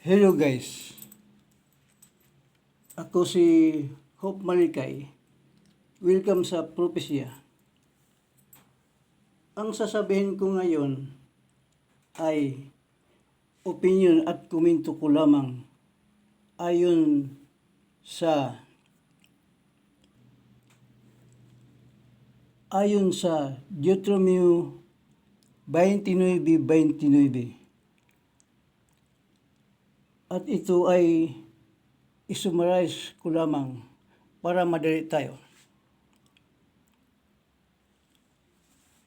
Hello guys, ako si Hope Malikay. Welcome sa Propesya. Ang sasabihin ko ngayon ay opinion at komento ko lamang ayon sa Deuteronomio 29:29. At ito ay isummarize ko lamang para madali tayo.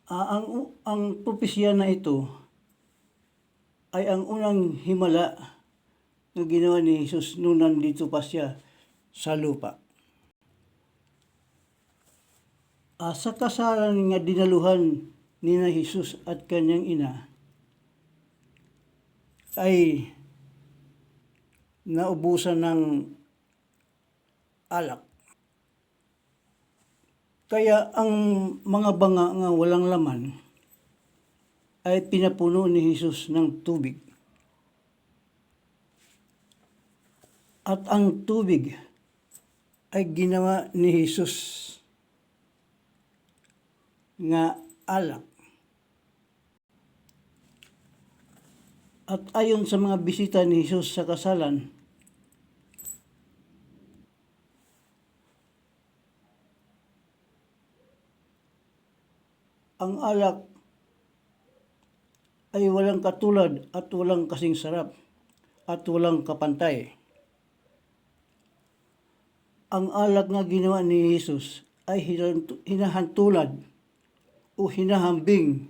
Ang propesya na ito ay ang unang himala na ginawa ni Jesus nung nandito pa siya sa lupa. Sa kasalan nga dinaluhan ni na Jesus at kanyang ina ay naubusan ng alak. Kaya ang mga banga nga walang laman ay pinapuno ni Jesus ng tubig. At ang tubig ay ginawa ni Jesus nga alak. At ayon sa mga bisita ni Jesus sa kasalan, ang alak ay walang katulad at walang kasing sarap at walang kapantay. Ang alak na ginawa ni Jesus ay hinahantulad o hinahambing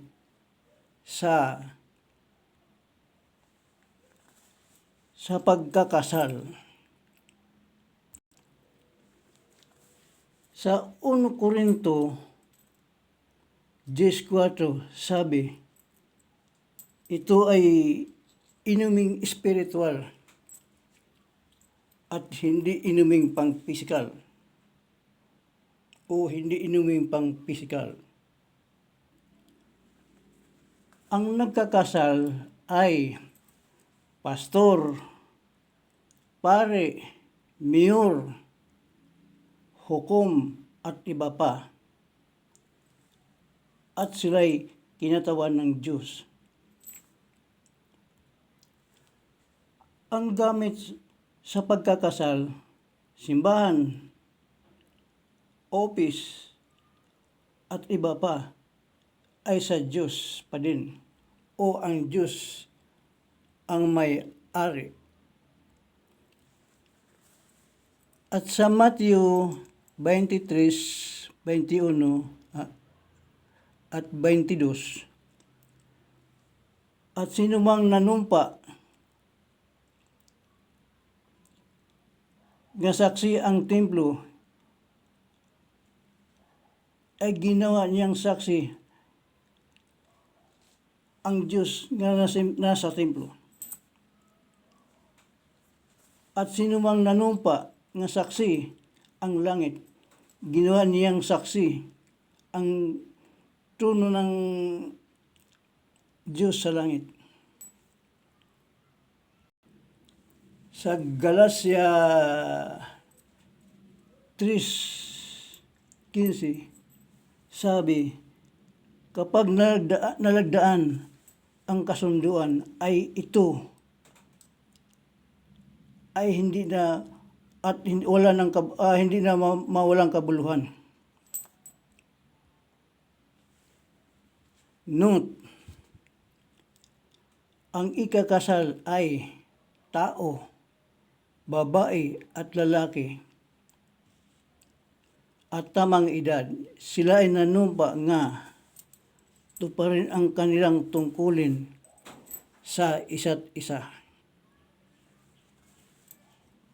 sa pagkakasal. Sa 1 Corinto 10:4 sabi, ito ay inuming espiritual at hindi inuming pang pisikal o hindi inuming pang pisikal. Ang nagkakasal ay pastor, pare, mayor, hukom at iba pa. At sila'y kinatawan ng Diyos. Ang gamit sa pagkakasal, simbahan, office, at iba pa ay sa Diyos pa din o ang Diyos ang may-ari. At sa Matthew 23:21 at 22, at sinumang nanumpa nga saksi ang templo ay ginawa niyang saksi ang Diyos nga nasa templo. At sinumang nanumpa nga saksi ang langit, ginawa niyang saksi ang trono ng Diyos sa langit. Sa Galatia 3:15 sabi, kapag nalagdaan ang kasunduan ay ito ay hindi na at hindi na mawalang kabuluhan. Note, ang ikakasal ay tao, babae at lalaki at tamang edad. Sila ay nanumpa nga tuparin ang kanilang tungkulin sa isa't isa.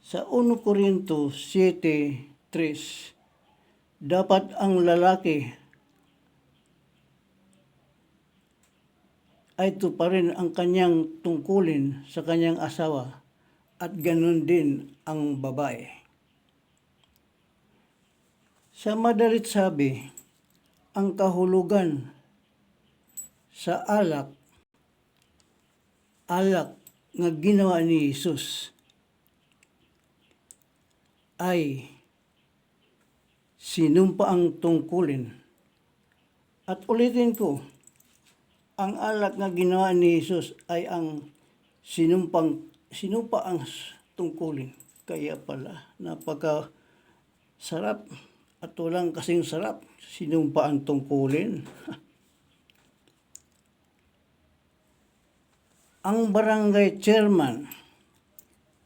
Sa 1 Corinto 7:3, dapat ang lalaki ay tuparin ang kanyang tungkulin sa kanyang asawa at ganun din ang babae. Sa madalit sabi, ang kahulugan sa alak nga ginawa ni Jesus ay sinumpaang tungkulin. At ulitin ko, ang alak nga ginawa ni Jesus ay ang sinumpaang tungkulin. Kaya pala, napaka sarap at walang kasing sarap, sinumpaang tungkulin. Ang barangay chairman,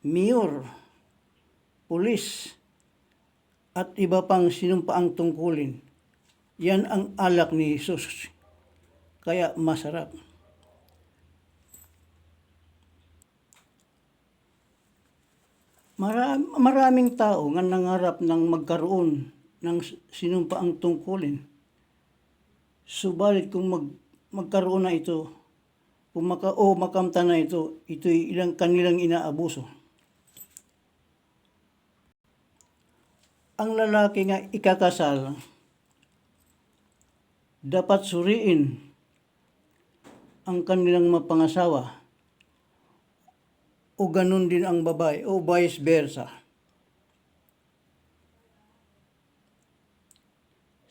mayor, pulis, at iba pang sinumpaang tungkulin, yan ang alak ni Jesus. Kaya masarap. Maraming tao nga nangarap ng magkaroon ng sinumpaang tungkulin. Subalit kung magkaroon na ito, kung makamta na ito, ito'y ilang kanilang inaabuso. Ang lalaki nga ikakasal, dapat suriin ang kanilang mapangasawa o ganun din ang babae o vice versa.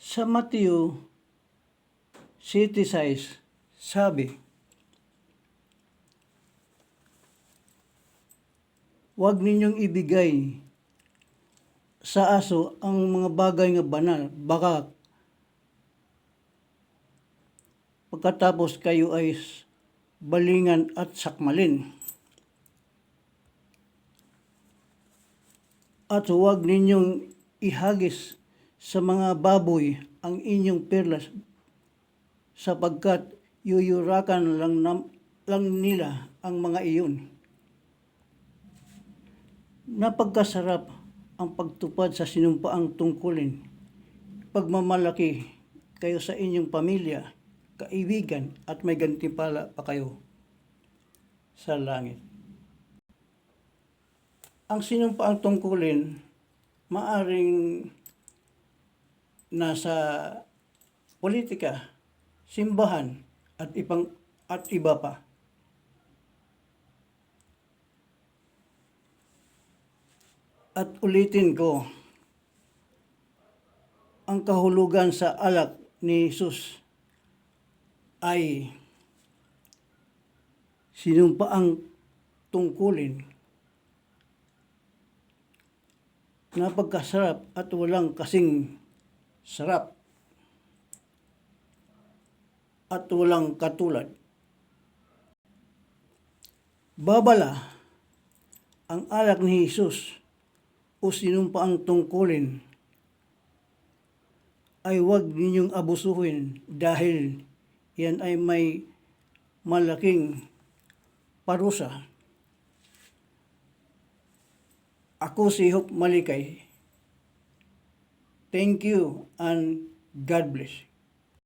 Sa Mateo 7:6 sabi, huwag ninyong ibigay sa aso ang mga bagay nga banal, baka pagkatapos kayo ay balingan at sakmalin. At huwag ninyong ihagis sa mga baboy ang inyong perlas, sapagkat yuyurakan lang nila ang mga iyon. Napagkasarap ang pagtupad sa sinumpaang tungkulin. Pagmamalaki kayo sa inyong pamilya, kaibigan, at may gantimpala pa kayo sa langit. Ang sinumpaang tungkulin maaring nasa politika, simbahan, at iba pa. At ulitin ko, ang kahulugan sa alak ni Jesus ay sinumpaang tungkulin. Napagkasarap at walang kasing sarap at walang katulad. Babala, ang alak ni Jesus o sinumpaang tungkulin ay huwag ninyong abusuhin dahil yan ay may malaking parusa. Ako si Hope Malikay. Thank you and God bless.